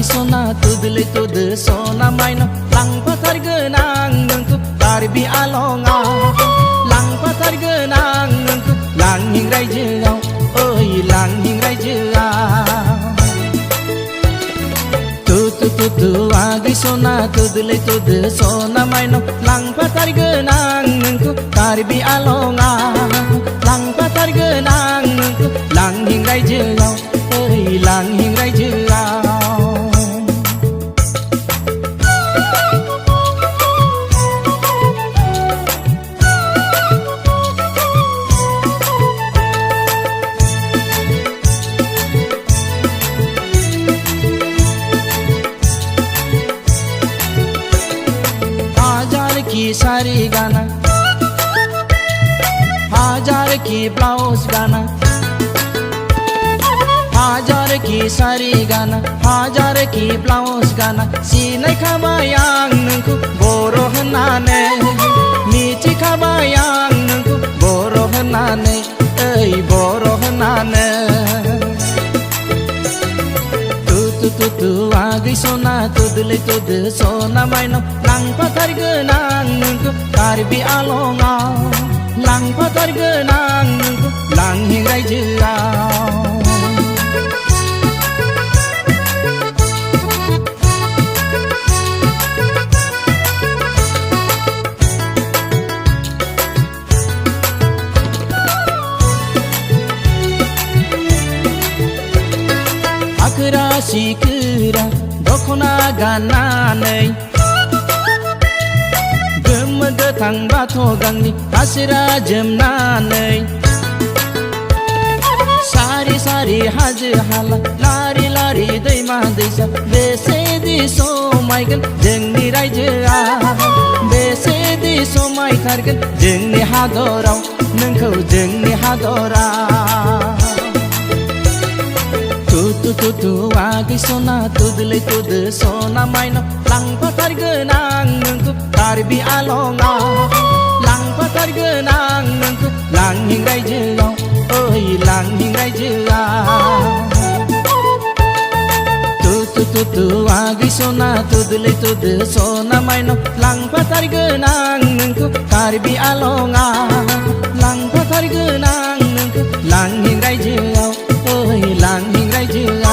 sona tudle tud sona maino lang patar genang nengku tarbi alonga lang patar genang nengku lang hingrai jengau oi lang hingrai jengau tu agi sona tudle tud sona maino lang patar genang nengku tarbi alonga lang patar genang nengku lang hingrai jengau oi lang hingrai jengau की सारी गाना हजार की ब्लाउज गाना हजार की सारी गाना हजार की ब्लाउज गाना सिनाय खाबाय आं नोंखौ बर' होननानै मिथिखाबाय आं नोंखौ बर' होननानै ओइ बर' होननानै tu agi sona tudle tud sona maino lang patar genang nengku tarbi alonga lang patar genang nengku lang hingrai jengau akra sikira दखना गाननानै गोमो गोथां बाथ' गांनि आसिरा जोमनानै सारि सारि हाजो हाला लारि लारि दैमा दैसा बेसेदि समायगोन जोंनि रायजोआ बेसेदि समायथारगोन जोंनि हादराव नोंखौ जोंनि हादरा tu agi sona tudle tud sona maino lang patar genang nengku tarbi alonga lang patar genang nengku lang hingrai jengau oi lang hingrai jengau tu agi sona tudle tud sona maino lang patar genang nengku tarbi alonga lang patar genang nengku lang hingrai jengau oi lang hingrai jengau